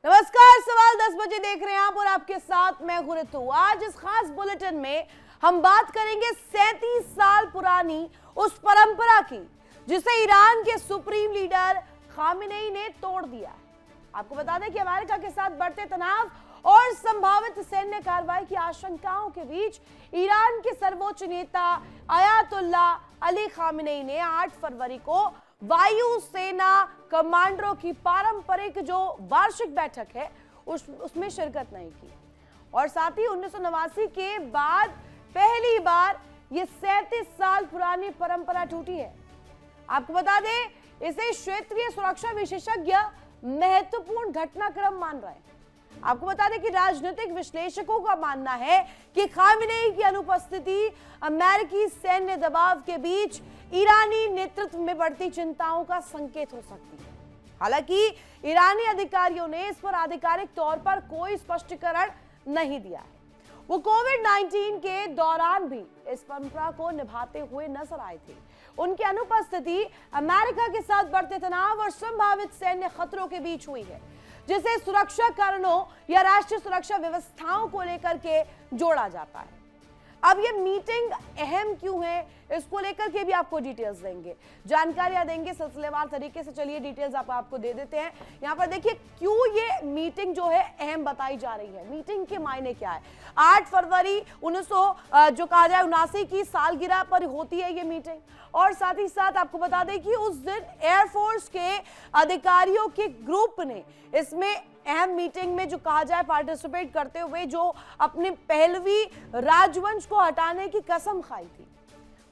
नमस्कार, सवाल 10 बजे देख रहे हैं आप और आपके साथ मैं हूं ऋतु। आज इस खास बुलेटिन में हम बात करेंगे 37 साल पुरानी उस परंपरा की जिसे ईरान के सुप्रीम लीडर खामेनेई ने तोड़ दिया है। आपको बता दें कि अमेरिका के साथ बढ़ते तनाव और संभावित सैन्य कार्रवाई की आशंकाओं के बीच ईरान के सर्वोच्च नेता अयातुल्ला अली खामेनेई ने 8 फरवरी को वायु सेना कमांडरों की पारंपरिक जो वार्षिक बैठक है उसमें शिरकत नहीं की और साथ ही 1989 के बाद पहली बार ये 37 साल पुरानी परंपरा टूटी है। आपको बता दें इसे क्षेत्रीय सुरक्षा विशेषज्ञ महत्वपूर्ण घटनाक्रम मान रहे हैं। आपको बता दें कि राजनीतिक विश्लेषकों का मानना है कि खामेनेई की अनुपस्थिति अमेरिकी सैन्य दबाव के बीच ईरानी नेतृत्व में बढ़ती चिंताओं का संकेत हो सकती है। हालांकि ईरानी अधिकारियों ने इस पर आधिकारिक तौर पर कोई स्पष्टीकरण नहीं दिया है। वो कोविड-19 के दौरान भी इस परंपरा को निभाते हुए नजर आए थे। उनकी अनुपस्थिति अमेरिका के साथ बढ़ते तनाव और संभावित सैन्य खतरों के बीच हुई है, जिसे सुरक्षा कारणों या राष्ट्रीय सुरक्षा व्यवस्थाओं को लेकर के जोड़ा जाता है। अब ये मीटिंग अहम क्यों है, इसको लेकर के भी आपको डिटेल्स देंगे, जानकारियां देंगे सिलसिलेवार तरीके से। चलिए डिटेल्स आपको दे देते हैं। यहाँ पर देखिए क्यों ये मीटिंग जो है अहम बताई जा रही है। मीटिंग के मायने क्या है। 8 फरवरी 1900 जो कहा जाए 79 की सालगिरह पर होती है ये मीटिंग और साथ ही साथ आपको बता दें कि उस दिन एयरफोर्स के अधिकारियों के ग्रुप ने इसमें अहम मीटिंग में जो कहा जाए पार्टिसिपेट करते हुए जो अपने पहलवी राजवंश को हटाने की कसम खाई थी।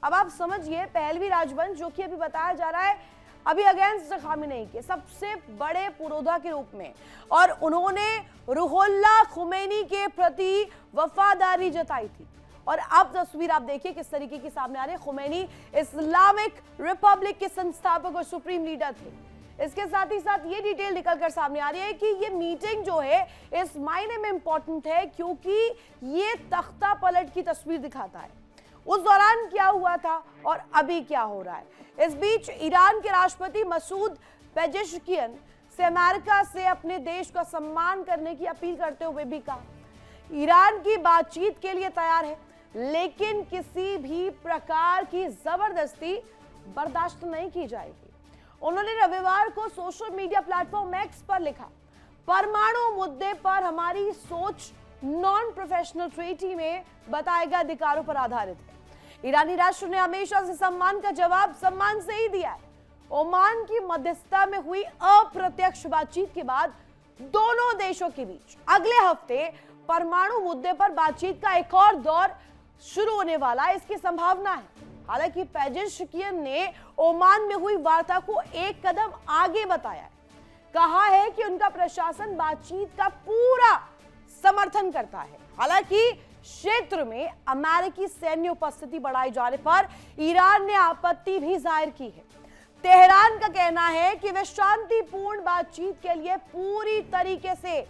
अब आप समझिए पहलवी राजवंश जो कि अभी बताया जा रहा है अभी अगेंस्ट खामेनेई के सबसे बड़े पुरोधा के रूप में, और उन्होंने रूहुल्लाह खुमैनी के प्रति वफादारी जताई थी। और अब तस्वीर आप देखिए किस तरीके की सामने आ रही है। खुमैनी इस्लामिक रिपब्लिक के संस्थापक और सुप्रीम लीडर थे। इसके साथ ही साथ ये डिटेल निकलकर सामने आ रही है कि ये मीटिंग जो है इस मायने में इंपॉर्टेंट है क्योंकि ये तख्ता पलट की तस्वीर दिखाता है। उस दौरान क्या हुआ था और अभी क्या हो रहा है। इस बीच ईरान के राष्ट्रपति मसूद पेजेश्कियन से अमेरिका से अपने देश का सम्मान करने की अपील करते हुए भी कहा ईरान की बातचीत के लिए तैयार है, लेकिन किसी भी प्रकार की जबरदस्ती बर्दाश्त नहीं की जाएगी। उन्होंने रविवार को सोशल मीडिया प्लेटफॉर्म एक्स पर लिखा, परमाणु मुद्दे पर हमारी सोच नॉन प्रोफेशनल ट्रीटी में बताए गए अधिकारों पर आधारित है। ईरानी राष्ट्र ने हमेशा से सम्मान का जवाब सम्मान से ही दिया है। ओमान की मध्यस्थता में हुई अप्रत्यक्ष बातचीत के बाद दोनों देशों के बीच अगले हफ्ते परमाणु मुद्दे पर बातचीत का एक और दौर शुरू होने वाला है, इसकी संभावना है। हालांकि पेजेश्कियन ने ओमान में हुई वार्ता को एक कदम आगे बताया है। कहा है कि उनका प्रशासन बातचीत का पूरा समर्थन करता है। हालांकि क्षेत्र में अमेरिकी सैन्य उपस्थिति बढ़ाए जाने पर ईरान ने आपत्ति भी जाहिर की है। तेहरान का कहना है कि वह शांतिपूर्ण बातचीत के लिए पूरी तरीके से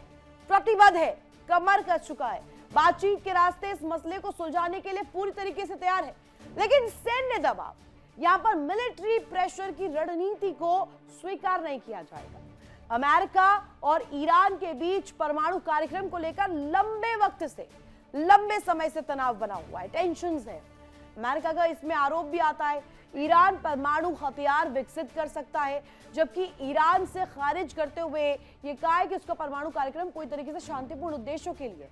प्रतिबद्ध है, कमर कस चुका है, बातचीत के रास्ते इस मसले को सुलझाने के लिए पूरी तरीके से तैयार है। लेकिन सैन्य दबाव, यहां पर मिलिट्री प्रेशर की रणनीति को स्वीकार नहीं किया जाएगा। अमेरिका और ईरान के बीच परमाणु कार्यक्रम को लेकर लंबे समय से तनाव बना हुआ है, टेंशंस है। अमेरिका का इसमें आरोप भी आता है ईरान परमाणु हथियार विकसित कर सकता है, जबकि ईरान से खारिज करते हुए ये कहा है कि उसका परमाणु कार्यक्रम कोई तरीके से शांतिपूर्ण उद्देश्यों के लिए,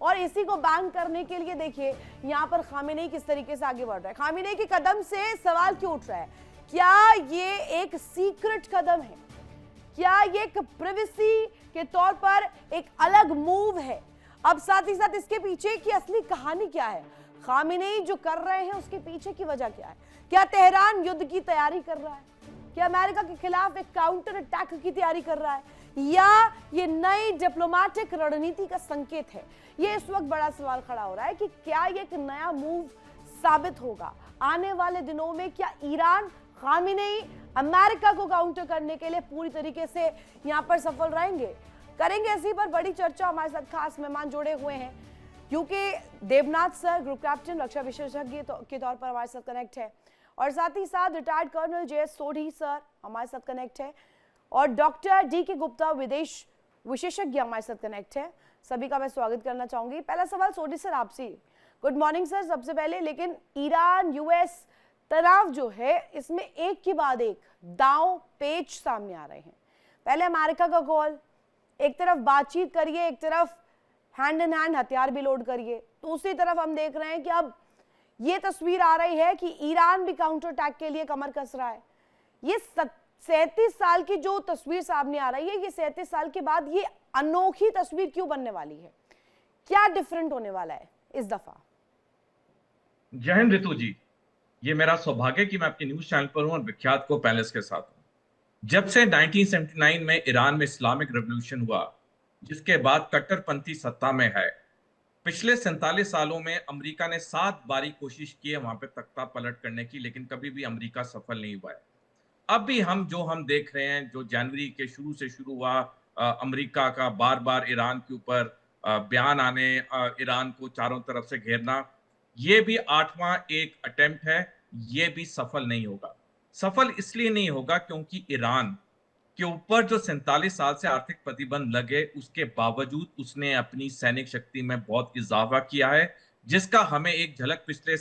और इसी को बैन करने के लिए देखिए यहाँ पर खामेनेई किस तरीके से आगे बढ़ रहा है। खामेनेई के कदम से सवाल क्यों उठ रहा है, क्या ये एक सीक्रेट कदम है, क्या ये एक प्रिवेसी के तौर पर एक अलग मूव है। अब साथ ही साथ इसके पीछे की असली कहानी क्या है, खामेनेई जो कर रहे हैं उसके पीछे की वजह क्या है। क्या तेहरान युद्ध की तैयारी कर रहा है, क्या अमेरिका के खिलाफ एक काउंटर अटैक की तैयारी कर रहा है, या ये नई डिप्लोमेटिक रणनीति का संकेत है। ये इस वक्त बड़ा सवाल खड़ा हो रहा है कि क्या ये एक नया मूव साबित होगा आने वाले दिनों में। क्या ईरान खामेनेई अमेरिका को काउंटर करने के लिए पूरी तरीके से यहां पर सफल रहेंगे, करेंगे। इसी पर बड़ी चर्चा, हमारे साथ खास मेहमान जुड़े हुए हैं क्योंकि देवनाथ सर ग्रुप कैप्टन रक्षा विशेषज्ञ के तौर पर हमारे साथ कनेक्ट है, और साथ ही साथ retired colonel J S. Sodhi sir हमारे साथ कनेक्ट है, और डॉक्टर डी के गुप्ता विदेश विशेषज्ञ हमारे साथ कनेक्ट है, सभी का मैं स्वागत करना चाहूंगी। पहला सवाल सोडी सर आपसे। गुड मॉर्निंग सर सबसे पहले। लेकिन ईरान यूएस तनाव जो है इसमें एक के बाद एक दांव पेच सामने आ रहे हैं। पहले अमेरिका का कॉल, एक तरफ बातचीत करिए, एक तरफ हैंड इन हैंड हथियार भी लोड करिए। दूसरी तरफ हम देख रहे हैं कि अब ये तस्वीर आ रही है कि ईरान भी काउंटर अटैक के लिए कमर कस रहा है। ये 37 साल की जो तस्वीर सामने आ रही है, ये 37 साल के बाद ये अनोखी तस्वीर क्यों बनने वाली है? क्या डिफरेंट होने वाला है इस दफा? जय हिंद ऋतु जी, ये मेरा सौभाग्य कि मैं आपके न्यूज चैनल पर हूं और विख्यात को पैलेस के साथ हूं। जब से 1979 में ईरान में इस्लामिक रेवोल्यूशन हुआ, जिसके बाद कट्टरपंथी सत्ता में है, पिछले 47 सालों में अमेरिका ने 7 बारी कोशिश की है वहां पे तख्ता पलट करने की, लेकिन कभी भी अमेरिका सफल नहीं हुआ है। अब भी हम देख रहे हैं, जो जनवरी के शुरू से शुरू हुआ, अमेरिका का बार बार ईरान के ऊपर बयान आने, ईरान को चारों तरफ से घेरना, ये भी 8वां एक अटेम्प्ट है। ये भी सफल नहीं होगा। सफल इसलिए नहीं होगा क्योंकि ईरान के ऊपर जो 47 साल से आर्थिक प्रतिबंध लगे, उसके बावजूद उसने अपनी सैनिक शक्ति में बहुत इजाफा किया है, जिसका हमें एक झलक पिछले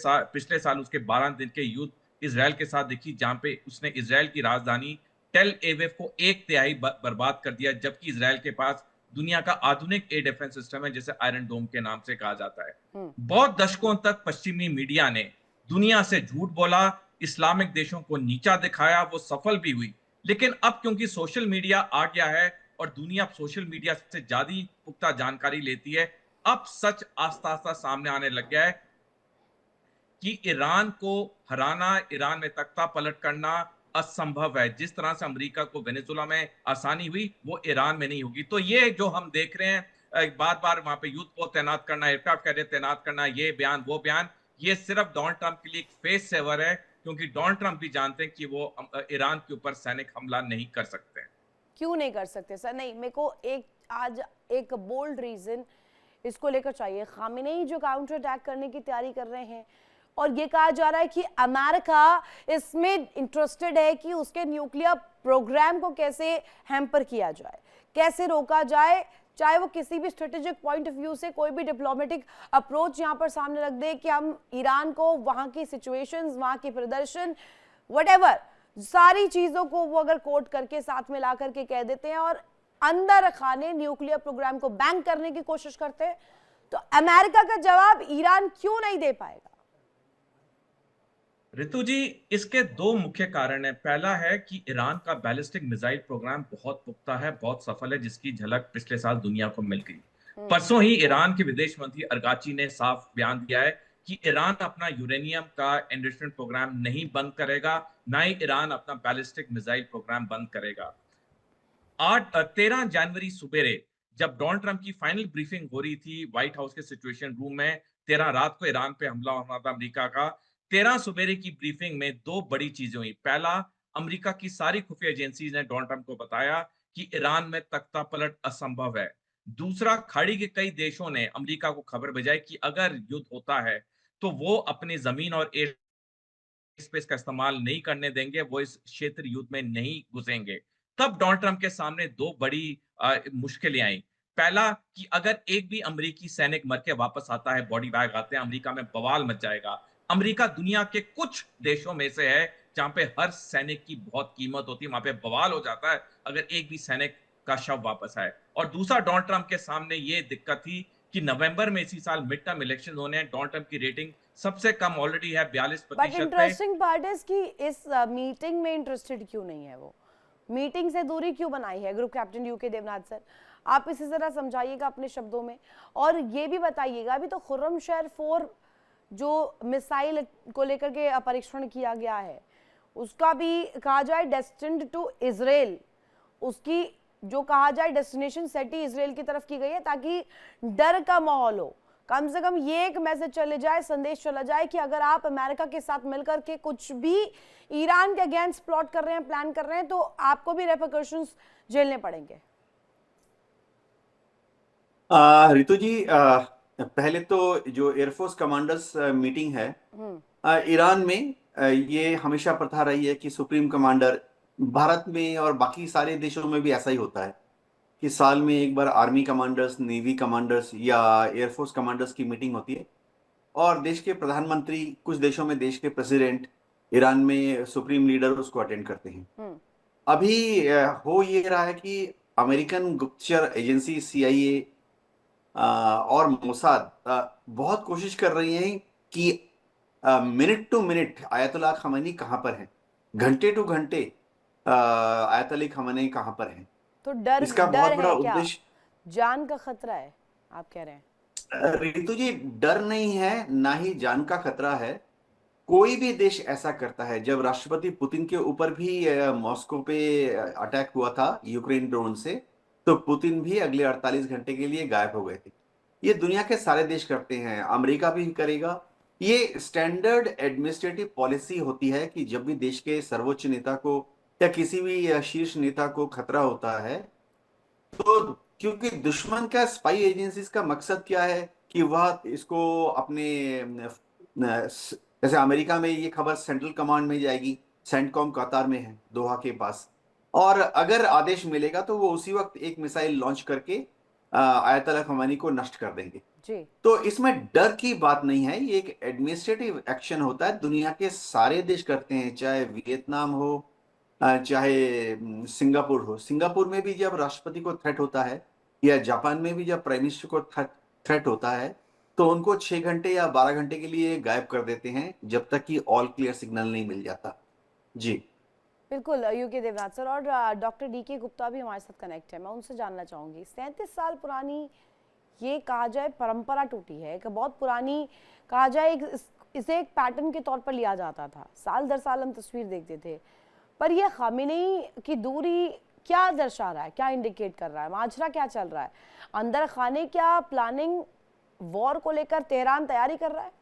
साल उसके 12 दिन के युद्ध इजराइल के साथ दिखी, जहां पे उसने इजराइल की राजधानी टेल एविव को 1/3 बर्बाद कर दिया, जबकि इजराइल के पास दुनिया का आधुनिक एयर डिफेंस सिस्टम है, जिसे आयरन डोम के नाम से कहा जाता है। बहुत दशकों तक पश्चिमी मीडिया ने दुनिया से झूठ बोला, इस्लामिक देशों को नीचा दिखाया, वो सफल भी हुई। लेकिन अब क्योंकि सोशल मीडिया आ गया है और दुनिया सोशल मीडिया से ज्यादा पुख्ता जानकारी लेती है, अब सच आस्ता आस्ता सामने आने लग गया है कि ईरान को हराना, ईरान में तख्ता पलट करना असंभव है। जिस तरह से अमेरिका को वेनेजुला में आसानी हुई, वो ईरान में नहीं होगी। तो ये जो हम देख रहे हैं, बार बार वहां पे युद्ध को तैनात करना, एयरक्राफ्ट कैरियर तैनात करना, ये बयान वो बयान, ये सिर्फ डोनाल्ड ट्रंप के लिए एक फेस सेवर है, क्योंकि डोनाल्ड ट्रंप भी जानते हैं कि वो ईरान के ऊपर सैनिक हमला नहीं कर सकते। क्यों नहीं कर सकते सर? नहीं, मेरे को आज एक बोल्ड रीजन इसको लेकर चाहिए। खामेनेई जो काउंटर अटैक करने की तैयारी कर रहे हैं और ये कहा जा रहा है कि अमेरिका इसमें इंटरेस्टेड है कि उसके न्यूक्लियर प्रोग्राम को कैसे हैम्पर किया जाए, कैसे रोका जाए, चाहे वो किसी भी स्ट्रेटेजिक पॉइंट ऑफ व्यू से कोई भी डिप्लोमेटिक अप्रोच यहाँ पर सामने रख दे कि हम ईरान को वहाँ की सिचुएशंस, वहाँ के प्रदर्शन, व्हाटएवर, सारी चीज़ों को वो अगर कोट करके साथ में ला करके कह देते हैं और अंदर खाने न्यूक्लियर प्रोग्राम को बैंक करने की कोशिश करते हैं, तो अमेरिका का जवाब ईरान क्यों नहीं दे पाएगा? ऋतु जी, इसके 2 मुख्य कारण हैं। पहला है कि ईरान का बैलिस्टिक मिसाइल प्रोग्राम बहुत पुख्ता है, बहुत सफल है, जिसकी झलक पिछले साल दुनिया को मिल गई। परसों ही ईरान के विदेश मंत्री अरगाची ने साफ बयान दिया है कि ईरान अपना यूरेनियम का एनरिचमेंट प्रोग्राम नहीं बंद करेगा, ना ही ईरान अपना बैलिस्टिक मिसाइल प्रोग्राम बंद करेगा। 13 जनवरी सुबेरे जब डोनाल्ड ट्रंप की फाइनल ब्रीफिंग हो रही थी व्हाइट हाउस के सिचुएशन रूम में, 13 रात को ईरान पे हमला होना था अमेरिका का। 13 सुबेरे की ब्रीफिंग में 2 बड़ी चीजें हुई। पहला, अमेरिका की सारी खुफिया एजेंसीज ने डोनाल्ड ट्रंप को बताया कि ईरान में तख्ता पलट असंभव है। दूसरा, खाड़ी के कई देशों ने अमेरिका को खबर भेजाई कि अगर युद्ध होता है तो वो अपनी जमीन और एयर स्पेस का इस्तेमाल नहीं करने देंगे, वो इस क्षेत्र युद्ध में नहीं घुसेंगे। तब डोनाल्ड ट्रंप के सामने 2 बड़ी मुश्किलें आई। पहला, कि अगर एक भी अमेरिकी सैनिक मर के वापस आता है, बॉडी बैग आते हैं, अमेरिका में बवाल मच जाएगा। अमेरिका दुनिया के कुछ देशों में से है जहां पे हर सैनिक की बहुत कीमत होती है, वहां पे बवाल हो जाता है अगर एक भी सैनिक का शव वापस आए। और दूसरा, डोनाल्ड ट्रंप के सामने ये दिक्कत थी कि नवंबर में इसी साल मिड टर्म इलेक्शन होने हैं। डोनाल्ड ट्रंप की रेटिंग सबसे कम ऑलरेडी है 42%। बट इंटरेस्टिंग पार्ट इज कि इस मीटिंग में इंटरेस्टेड क्यों नहीं है वो? मीटिंग से दूरी क्यों बनाई है group captain U K Devnath sir? आप इसी तरह समझाइएगा अपने शब्दों में, और ये भी बताइएगा अभी तो खुर्रमशहर 4 जो मिसाइल को लेकर के परीक्षण किया गया है, उसका भी कहा जाए डेस्टिन्ड टू इजराइल, उसकी जो कहा जाए डेस्टिनेशन सेट ही इजराइल की तरफ की गई है, ताकि डर का माहौल हो। कम से कम ये एक मैसेज चले जाए, संदेश चला जाए कि अगर आप अमेरिका के साथ मिलकर के कुछ भी ईरान के अगेंस्ट प्लॉट कर रहे हैं, प्लान कर रहे हैं, तो आपको भी रेपरकशंस झेलने पड़ेंगे। रितु जी, पहले तो जो एयरफोर्स कमांडर्स मीटिंग है ईरान में, ये हमेशा प्रथा रही है कि सुप्रीम कमांडर, भारत में और बाकी सारे देशों में भी ऐसा ही होता है कि साल में एक बार आर्मी कमांडर्स, नेवी कमांडर्स या एयरफोर्स कमांडर्स की मीटिंग होती है और देश के प्रधानमंत्री, कुछ देशों में देश के प्रेसिडेंट, ईरान में सुप्रीम लीडर उसको अटेंड करते हैं। अभी हो ये रहा है कि अमेरिकन गुप्तचर एजेंसी CIA और मोसाद बहुत कोशिश कर रही हैं कि मिनट टू मिनट आयतुल्लाह खamenei कहाँ पर हैं, घंटे टू घंटे आयतुल्लाह खamenei कहाँ पर हैं। तो डर इसका डर बहुत बड़ा है क्या? उद्देश्य, जान का खतरा है आप कह रहे हैं? रितु जी, डर नहीं है, ना ही जान का खतरा है। कोई भी देश ऐसा करता है। जब राष्ट्रपति पुतिन के ऊपर भी मॉस्को पे अटैक हुआ था यूक्रेन ड्रोन से, तो पुतिन भी अगले 48 घंटे के लिए गायब हो गए थे। ये दुनिया के सारे देश करते हैं, अमेरिका भी करेगा। ये स्टैंडर्ड एडमिनिस्ट्रेटिव पॉलिसी होती है कि जब भी देश के सर्वोच्च नेता को या किसी भी शीर्ष नेता को खतरा होता है, तो क्योंकि दुश्मन का स्पाई एजेंसीज का मकसद क्या है कि वह इसको अपने जैसे अमेरिका में ये खबर सेंट्रल कमांड में जाएगी, सेंटकॉम कतार में है दोहा के पास, और अगर आदेश मिलेगा तो वो उसी वक्त एक मिसाइल लॉन्च करके आयतुल्लाह खamenei को नष्ट कर देंगे। जी तो इसमें डर की बात नहीं है, ये एक एडमिनिस्ट्रेटिव एक्शन होता है, दुनिया के सारे देश करते हैं, चाहे वियतनाम हो, चाहे सिंगापुर हो। सिंगापुर में भी जब राष्ट्रपति को थ्रेट होता है या जापान में भी जब प्राइम मिनिस्टर को थ्रेट होता है, तो उनको 6 घंटे या 12 घंटे के लिए गायब कर देते हैं जब तक कि ऑल क्लियर सिग्नल नहीं मिल जाता। जी बिल्कुल यूके देवनाथ सर। और डॉक्टर DK गुप्ता भी हमारे साथ कनेक्ट है, मैं उनसे जानना चाहूंगी, 37 साल पुरानी ये कहा जाए परंपरा टूटी है, एक बहुत पुरानी कहा जाए, इसे एक पैटर्न के तौर पर लिया जाता था, साल दर साल हम तस्वीर देखते थे, पर यह खामेनी की दूरी क्या दर्शा रहा है, क्या इंडिकेट कर रहा है, माजरा क्या चल रहा है अंदर खाने? क्या प्लानिंग वॉर को लेकर तेहरान तैयारी कर रहा है?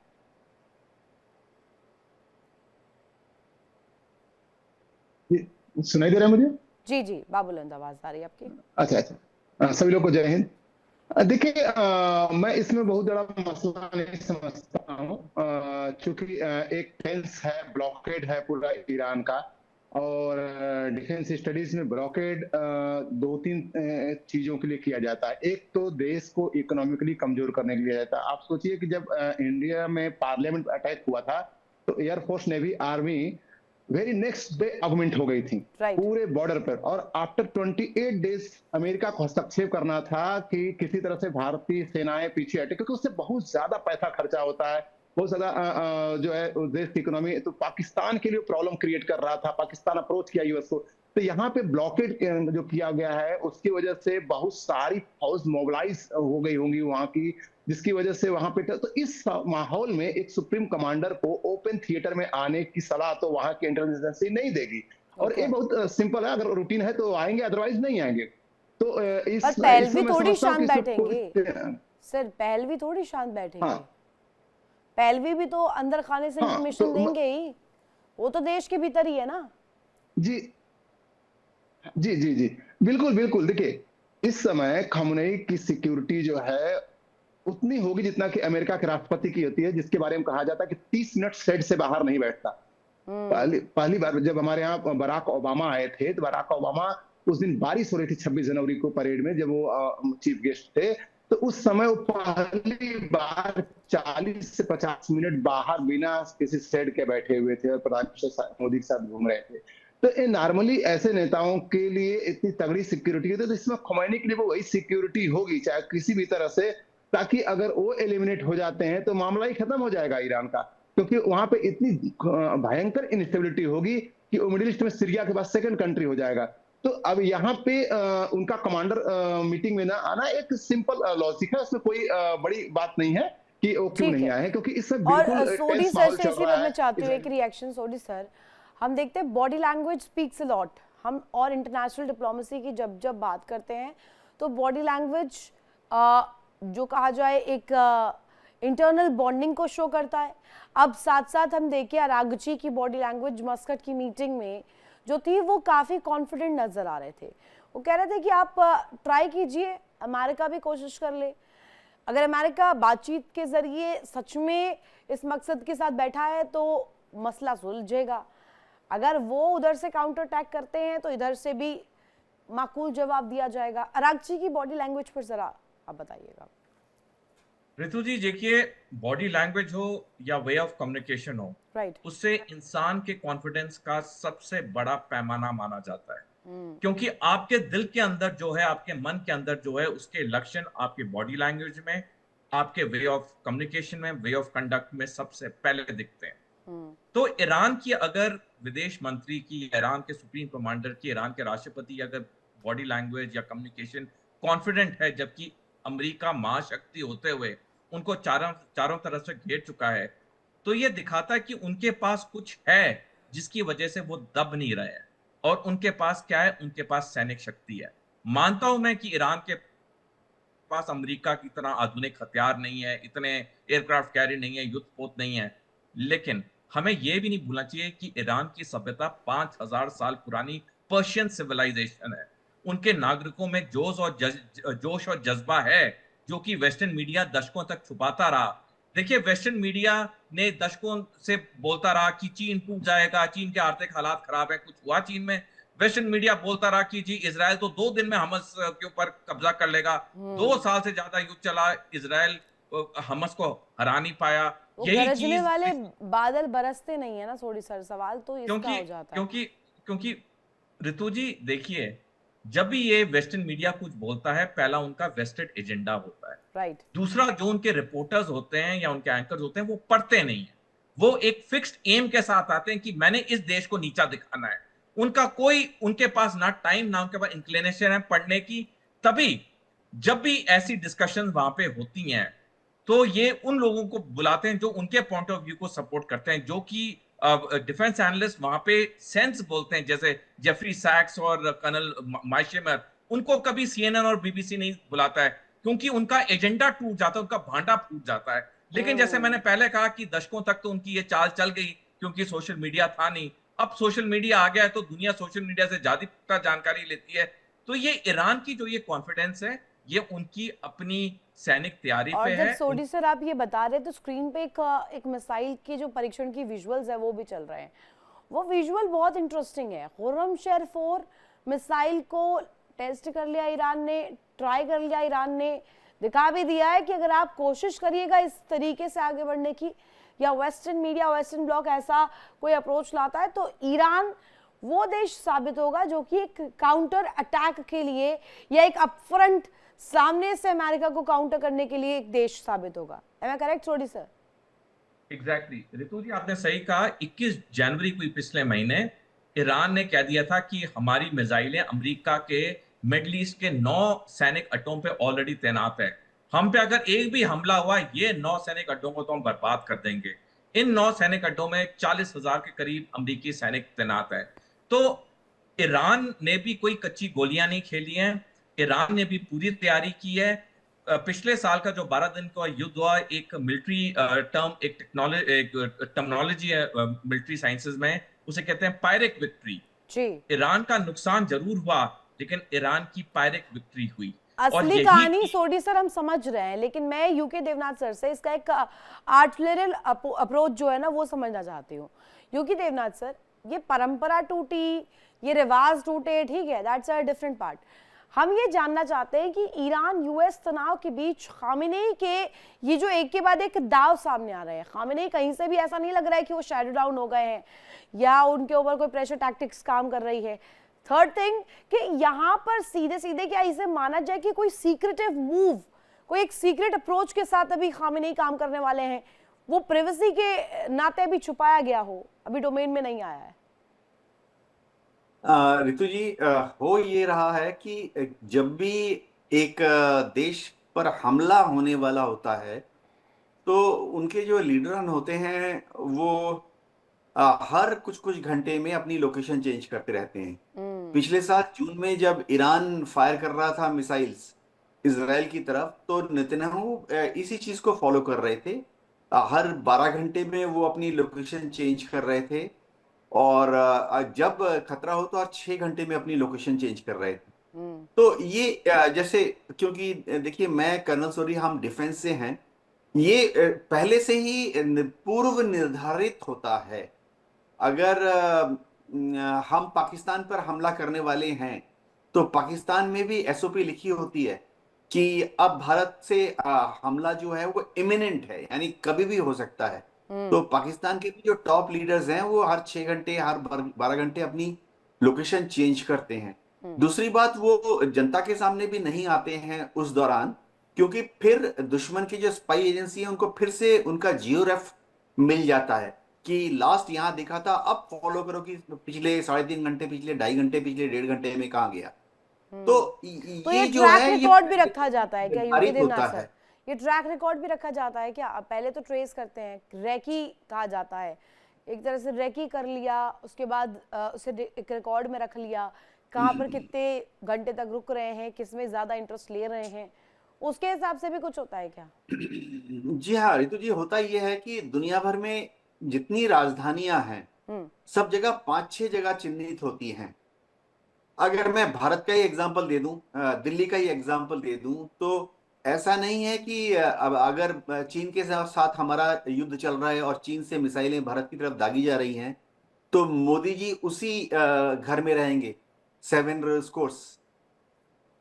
सुनाई दे रहा है मुझे? जी जी बाबुलंद आवाज आ रही है आपकी। अच्छा अच्छा, सभी लोग को जय हिंद। देखिए, मैं इसमें बहुत बड़ा मसला नहीं समझता हूँ, चूंकि एक टेंस है, ब्लॉकेड है पूरा ईरान का, और डिफेंस स्टडीज में ब्लॉकेड 2-3 चीजों के लिए किया जाता है। एक तो देश को इकोनॉमिकली कमजोर करने के लिए किया जाता है। आप सोचिए कि जब इंडिया में पार्लियामेंट अटैक हुआ था, तो air force, navy, army very next day augment हो गई थी पूरे बॉर्डर पर, और आफ्टर 28 डेज अमेरिका को हस्तक्षेप करना था कि किसी तरह से भारतीय सेनाएं पीछे हटे, क्योंकि उससे बहुत ज्यादा पैसा खर्चा होता है, बहुत ज्यादा जो है उस देश की इकोनॉमी, तो पाकिस्तान के लिए प्रॉब्लम क्रिएट कर रहा था। पाकिस्तान अप्रोच किया यूएस को, तो यहाँ पे ब्लॉकेड जो किया गया है उसकी वजह से बहुत सारी फौज मोबिलाइज हो गई होंगी वहां की, जिसकी वजह से वहां पे, तो इस माहौल में एक सुप्रीम कमांडर को ओपन थिएटर में आने की सलाह तो वहां की इंटेलिजेंस एजेंसी नहीं देगी। और ये बहुत सिंपल है, अगर रूटीन है तो आएंगे, अदरवाइज नहीं आएंगे। तो इस पहलवी थोड़ी शांत बैठेंगे सर, पहलवी थोड़ी शांत बैठेंगे। पहलवी भी तो अंदर खाने से इंफॉर्मेशन देंगे ही, वो तो देश के भीतर ही है ना। जी जी जी जी बिल्कुल बिल्कुल। देखिए, इस समय खamenei की सिक्योरिटी जो है उतनी होगी जितना कि अमेरिका के राष्ट्रपति की होती है, जिसके बारे में कहा जाता है कि 30 मिनट शेड से बाहर नहीं बैठता। पहली बार जब हमारे यहाँ बराक ओबामा आए थे, तो बराक ओबामा, उस दिन बारिश हो रही थी 26 जनवरी को परेड में, जब वो चीफ गेस्ट थे, तो उस समय वो पहली बार 40 से 50 मिनट बाहर बिना किसी शेड के बैठे हुए थे और प्रधानमंत्री मोदी के साथ घूम रहे थे। तो ये नॉर्मली ऐसे नेताओं के लिए इतनी तगड़ी सिक्योरिटी होती है, तो इसमें खamenei के लिए वो वही सिक्योरिटी होगी, चाहे किसी भी तरह से, ताकि अगर वो एलिमिनेट हो जाते हैं तो मामला ही खत्म हो जाएगा ईरान का, क्योंकि वहां पे इतनी भयंकर इंस्टेबिलिटी होगी कि वो मिडिल ईस्ट में सीरिया के बाद सेकंड कंट्री हो जाएगा। तो अब यहाँ पे उनका कमांडर मीटिंग में ना आना एक सिंपल लॉजिक है, उसमें कोई बड़ी बात नहीं है कि वो क्यों नहीं आए हैं, क्योंकि इससे बिल्कुल सोडी सर से इसी पर मैं चाहती हूँ एक रिएक्शन। सोडी सर, हम देखते हैं body language speaks a lot, हम और इंटरनेशनल डिप्लोमेसी की जब जब बात करते हैं तो बॉडी लैंग्वेज जो कहा जाए एक इंटरनल बॉन्डिंग को शो करता है। अब साथ साथ हम देखें अरागची की बॉडी लैंग्वेज मस्कट की मीटिंग में जो थी वो काफ़ी कॉन्फिडेंट नज़र आ रहे थे, वो कह रहे थे कि आप ट्राई कीजिए, अमेरिका भी कोशिश कर ले, अगर अमेरिका बातचीत के ज़रिए सच में इस मकसद के साथ बैठा है तो मसला सुलझेगा, अगर वो उधर से काउंटर अटैक करते हैं तो इधर से भी माकूल जवाब दिया जाएगा? अरागची की बॉडी लैंग्वेज पर जरा आप बताइएगा। ऋतु जी देखिए, बॉडी लैंग्वेज हो या वे ऑफ कम्युनिकेशन हो, राइट। उससे इंसान के कॉन्फिडेंस का सबसे बड़ा पैमाना माना जाता है। क्योंकि आपके दिल के अंदर जो है, आपके मन के अंदर जो है, उसके लक्षण आपके बॉडी लैंग्वेज में, आपके वे ऑफ कम्युनिकेशन में, वे ऑफ कंडक्ट में सबसे पहले दिखते हैं। तो ईरान की अगर विदेश मंत्री की, ईरान के सुप्रीम कमांडर की, ईरान के राष्ट्रपति अगर बॉडी लैंग्वेज या कम्युनिकेशन कॉन्फिडेंट है, जबकि अमेरिका महाशक्ति होते हुए उनको चारों चारों तरफ से घेर चुका है, तो ये दिखाता है कि उनके पास कुछ है जिसकी वजह से वो दब नहीं रहे हैं। और उनके पास क्या है? उनके पास सैनिक शक्ति है। मानता हूं मैं कि ईरान के पास अमेरिका की तरह आधुनिक हथियार नहीं है, इतने एयरक्राफ्ट कैरियर नहीं है, युद्धपोत नहीं है, लेकिन हमें यह भी नहीं भूलना चाहिए कि ईरान की सभ्यता 5000 साल पुरानी पर्शियन सिविलाइजेशन है। उनके नागरिकों में जोश और जज्बा है, जो कि वेस्टर्न मीडिया दशकों तक छुपाता रहा। देखिए, वेस्टर्न मीडिया ने दशकों से बोलता रहा कि चीन टूट जाएगा, चीन के आर्थिक हालात खराब है, कुछ हुआ चीन में? वेस्टर्न मीडिया बोलता रहा कि जी इजराइल तो 2 दिन में हमास के ऊपर कब्जा कर लेगा। 2 साल से ज्यादा युद्ध चला, इजराइल हमास को हरा नहीं पाया। वो यही गरजने चीज वाले बादल बरसते नहीं है ना, थोड़ी सर, सवाल तो इसका क्योंकि हो जाता है। क्योंकि ऋतु जी देखिए, जब भी ये वेस्टर्न मीडिया कुछ बोलता है, पहला उनका वेस्टेड एजेंडा होता है। राइट। दूसरा, जो उनके रिपोर्टर्स होते हैं या उनके एंकर्स होते हैं, वो पढ़ते नहीं है। वो एक फिक्स्ड एम के साथ आते हैं कि मैंने इस देश को नीचा दिखाना है। उनका कोई, उनके पास ना टाइम, ना उनके पास इंक्लिनेशन है पढ़ने की। तभी जब भी ऐसी डिस्कशन वहां पे होती हैं, तो ये उन लोगों को बुलाते हैं जो उनके पॉइंट ऑफ व्यू को सपोर्ट करते हैं, जो कि डिफेंस एनालिस्ट वहां पे सेंस बोलते हैं, जैसे जेफरी सैक्स और कर्नल माइशेमर। उनको कभी सीएनएन और बीबीसी नहीं बुलाता है, क्योंकि उनका एजेंडा टूट जाता है, उनका भांडा फूट जाता है। लेकिन जैसे मैंने पहले कहा कि दशकों तक तो उनकी ये चाल चल गई, क्योंकि सोशल मीडिया था नहीं। अब सोशल मीडिया आ गया है, तो दुनिया सोशल मीडिया से ज्यादा पुख्ता जानकारी लेती है। तो ये ईरान की जो ये कॉन्फिडेंस है, ये उनकी अपनी सैनिक तैयारी और पे जब है। सोडी सर आप ये बता रहे तो स्क्रीन पे एक मिसाइल की जो परीक्षण की विजुअल्स है वो भी चल रहे हैं। वो विजुअल बहुत इंटरेस्टिंग है। खुर्रमशेर 4 मिसाइल को टेस्ट कर लिया ईरान ने, ट्राई कर लिया ईरान ने, दिखा भी दिया है कि अगर आप कोशिश करिएगा इस तरीके से आगे बढ़ने की, या वेस्टर्न मीडिया, वेस्टर्न ब्लॉक ऐसा कोई अप्रोच लाता है, तो ईरान वो देश साबित होगा जो कि एक काउंटर अटैक के लिए या एक अपफ्रंट सामने से अमेरिका को काउंटर करने के लिए एक देश साबित होगा। Am I correct Sodhi sir? Exactly Ritu ji, आपने सही कहा। 21 जनवरी को पिछले महीने ईरान ने कह दिया था कि हमारी मिसाइलें अमेरिका के मिडल ईस्ट के 9 सैनिक अड्डों पे ऑलरेडी तैनात है। हम पे अगर एक भी हमला हुआ, ये 9 सैनिक अड्डों को तो हम बर्बाद कर देंगे। इन 9 सैनिक अड्डों में 40,000 के करीब अमेरिकी सैनिक तैनात है। तो ईरान ने भी कोई कच्ची गोलियां नहीं खेली हैं। ईरान ने भी पूरी तैयारी की है। पिछले साल का जो 12 दिन का युद्ध हुआ, एक मिलिट्री टर्म, एक टर्मिनोलॉजी है मिलिट्री साइंसेज में, उसे कहते हैं पायरेक विक्ट्री। जी। ईरान का नुकसान जरूर हुआ, लेकिन ईरान की पायरेक विक्ट्री हुई। असली कहानी सोडी सर हम समझ रहे हैं, लेकिन मैं यूके देवनाथ सर से इसका एक आर्टिलरियल अप्रोच जो है ना वो समझना चाहती हूँ। यूके देवनाथ सर, ये परंपरा टूटी, ये रिवाज टूटे, ठीक है, दैट्स अ डिफरेंट पार्ट। हम ये जानना चाहते हैं कि ईरान यूएस तनाव के बीच खामेनेई के ये जो एक के बाद एक दाव सामने आ रहे हैं, खामेनेई कहीं से भी ऐसा नहीं लग रहा है कि वो शैडो डाउन हो गए हैं या उनके ऊपर कोई प्रेशर टैक्टिक्स काम कर रही है। थर्ड थिंग कि यहाँ पर सीधे सीधे क्या इसे माना जाए कि कोई सीक्रेटिव मूव, कोई एक सीक्रेट अप्रोच के साथ अभी खामेनेई काम करने वाले हैं, वो प्राइवेसी के नाते भी छुपाया गया हो, अभी डोमेन में नहीं आया है? ऋतु जी, हो ये रहा है कि जब भी एक देश पर हमला होने वाला होता है, तो उनके जो लीडर होते हैं वो हर कुछ कुछ घंटे में अपनी लोकेशन चेंज करते रहते हैं। पिछले साल जून में जब ईरान फायर कर रहा था मिसाइल्स इजराइल की तरफ, तो नेतन्याहू इसी चीज को फॉलो कर रहे थे। हर 12 घंटे में वो अपनी लोकेशन चेंज कर रहे थे, और जब खतरा हो तो हर 6 घंटे में अपनी लोकेशन चेंज कर रहे थे। तो ये जैसे, क्योंकि देखिए मैं कर्नल सोरी, हम डिफेंस से हैं, ये पहले से ही पूर्व निर्धारित होता है। अगर हम पाकिस्तान पर हमला करने वाले हैं, तो पाकिस्तान में भी एसओपी लिखी होती है कि अब भारत से हमला जो है वो इमिनेंट है, यानी कभी भी हो सकता है। तो पाकिस्तान के भी जो टॉप लीडर्स हैं वो हर 6 घंटे, हर 12 घंटे अपनी लोकेशन चेंज करते हैं। दूसरी बात, वो जनता के सामने भी नहीं आते हैं उस दौरान, क्योंकि फिर दुश्मन की जो स्पाई एजेंसी है उनको फिर से उनका जियो रेफ मिल जाता है कि लास्ट यहाँ देखा था, अब फॉलो करो कि पिछले 3.5 घंटे, पिछले 2.5 घंटे, पिछले 1.5 घंटे में कहाँ गया। तो तो ये ये जो ट्रैक है ये रिकॉर्ड भी रखा जाता है क्या निर्धारित यूके होता सर? है। ये ट्रैक रिकॉर्ड भी रखा जाता है क्या? अब पहले तो ट्रेस करते हैं, रेकी कहा जाता है, एक तरह से रेकी कर लिया, उसके बाद उसे एक रिकॉर्ड में रख लिया, कहाँ पर कितने घंटे तक रुक रहे हैं, किसमें ज्यादा इंटरेस्ट ले रहे हैं, उसके हिसाब से भी कुछ होता है क्या? जी हाँ रितु जी, होता यह है कि दुनिया भर में जितनी राजधानियां हैं सब जगह 5-6 जगह चिन्हित होती हैं। अगर मैं भारत का ही एग्जांपल दे दूं, दिल्ली का ही एग्जांपल दे दूं, तो ऐसा नहीं है कि अब अगर चीन के साथ हमारा युद्ध चल रहा है और चीन से मिसाइलें भारत की तरफ दागी जा रही हैं, तो मोदी जी उसी घर में रहेंगे, 7 रोज कोर्स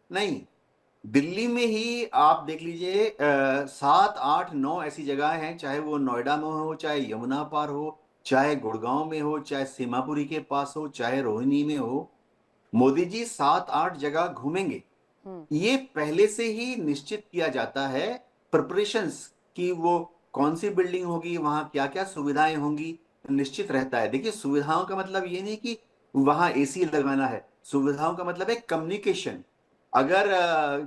नहीं। दिल्ली में ही आप देख लीजिए, 7, 8, 9 ऐसी जगह हैं, चाहे वो नोएडा में हो, चाहे यमुना पार हो, चाहे गुड़गांव में हो, चाहे सीमापुरी के पास हो, चाहे रोहिणी में हो, मोदी जी 7-8 जगह घूमेंगे। ये पहले से ही निश्चित किया जाता है, प्रिपरेशंस, कि वो कौन सी बिल्डिंग होगी, वहां क्या क्या सुविधाएं होंगी, निश्चित रहता है। देखिए, सुविधाओं का मतलब ये नहीं कि वहां एसी लगाना है, सुविधाओं का मतलब है कम्युनिकेशन। अगर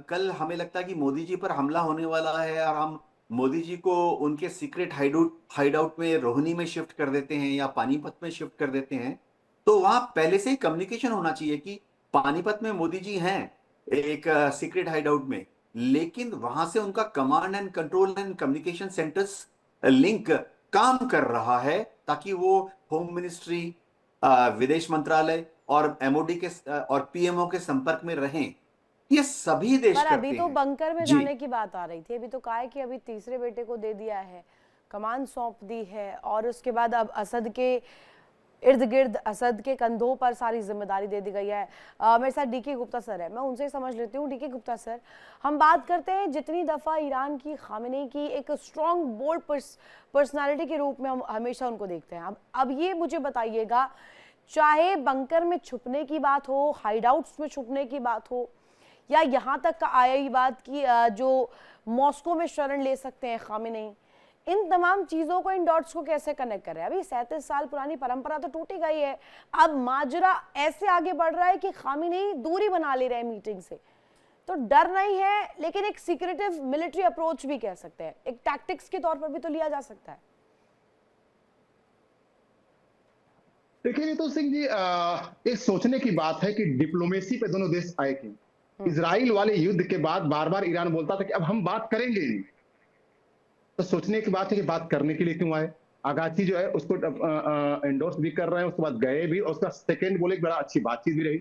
कल हमें लगता है कि मोदी जी पर हमला होने वाला है और हम मोदी जी को उनके सीक्रेट हाइड आउट में रोहिणी में शिफ्ट कर देते हैं या पानीपत में शिफ्ट कर देते हैं, तो वहां पहले से ही कम्युनिकेशन होना चाहिए कि पानीपत में मोदी जी हैं एक सीक्रेट हाइड आउट में, लेकिन वहां से उनका command and control and communication centres link काम कर रहा है, ताकि वो होम मिनिस्ट्री, विदेश मंत्रालय और एमओडी के और पीएमओ के संपर्क में रहें। ये सभी देश पर अभी करते तो हैं। बंकर में जी जाने की बात आ रही थी, अभी तो कहा है कि अभी तीसरे बेटे को दे दिया है, कमान सौंप दी है, और उसके बाद अब असद के इर्द गिर्द, असद के कंधों पर सारी जिम्मेदारी दे दी गई है। मेरे साथ डीके गुप्ता सर है, मैं उनसे समझ लेती हूँ। डीके गुप्ता सर, हम बात करते हैं जितनी दफ़ा ईरान की, खामेनेई की एक स्ट्रॉन्ग बोल्ड पर्सनालिटी के रूप में हम हमेशा उनको देखते हैं। अब ये मुझे बताइएगा, चाहे बंकर में छुपने की बात हो, हाइड आउट्स में छुपने की बात हो, या यहाँ तक का आया ही बात कि जो मॉस्को में शरण ले सकते हैं खामेनेई, इन तमाम चीजों को, इन डॉट्स को कैसे कनेक्ट कर रहे हैं? अभी 37 साल पुरानी परंपरा तो टूटी गई है, अब माजरा ऐसे आगे बढ़ रहा है कि खामेनेई दूरी बना ले रहे हैं मीटिंग से। तो डर नहीं है, लेकिन एक सीक्रेटिव मिलिट्री अप्रोच भी कह सकते हैं, एक टैक्टिक्स के तौर पर भी तो लिया जा सकता है। देखिए रितु सिंह जी, एक सोचने की बात है कि डिप्लोमेसी पे दोनों देश आए क्यों। इजराइल वाले युद्ध के बाद बार बार ईरान बोलता था कि अब हम बात करेंगे नहीं, तो सोचने की बात है कि बात करने के लिए क्यों आए। आगाची जो है उसको एंडोर्स भी कर रहे हैं, उसके बाद गए भी, और उसका सेकंड बोले बड़ा अच्छी बातचीत भी रही।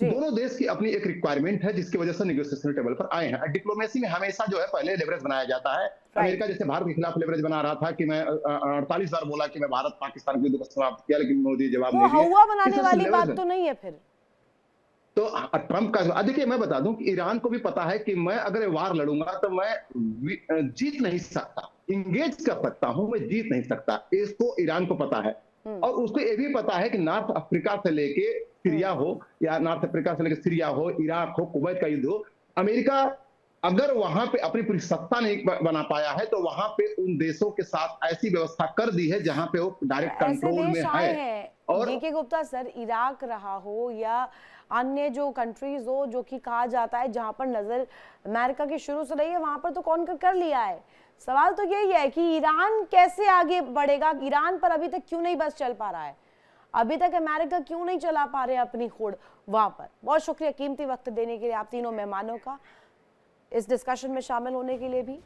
दोनों देश की अपनी एक रिक्वायरमेंट है जिसकी वजह से नेगोशिएशन टेबल पर आए हैं। डिप्लोमेसी में हमेशा जो है पहले लेवरेज बनाया जाता है। अमेरिका जैसे भारत के खिलाफ लेवरेज बना रहा था कि मैं 48 बार बोला कि मैं भारत पाकिस्तान के युद्ध को समाप्त किया, लेकिन मोदी जवाब नहीं दिए। हवा बनाने वाली बात तो नहीं है फिर। तो ट्रंप का, देखिए मैं बता दूं कि ईरान को भी पता है कि मैं अगर वार लड़ूंगा तो मैं जीत नहीं सकता, इंगेज कर सकता हूं, मैं जीत नहीं सकता, इसको ईरान को पता है। और उसको ये भी पता है कि नॉर्थ अफ्रीका से लेके सीरिया हो, या नॉर्थ अफ्रीका से लेके सीरिया हो, इराक हो, कुवैत का युद्ध हो, अमेरिका अगर वहां पे अपनी पूरी सत्ता नहीं बना पाया है, तो वहां पे उन देशों के साथ ऐसी व्यवस्था कर दी है जहां पे वो डायरेक्ट कंट्रोल में है। और डीके गुप्ता सर, इराक रहा हो या अन्य जो कंट्रीज हो, जो कि कहा जाता है जहां पर नजर अमेरिका की शुरू से रही है, वहां पर तो कॉन्कर कर लिया है। सवाल तो यही है कि ईरान कैसे आगे बढ़ेगा, ईरान पर अभी तक क्यों नहीं बस चल पा रहा है, अभी तक अमेरिका क्यों नहीं चला पा रहे अपनी होड़ वहां पर। बहुत शुक्रिया कीमती वक्त देने के लिए आप तीनों मेहमानों का, इस डिस्कशन में शामिल होने के लिए भी।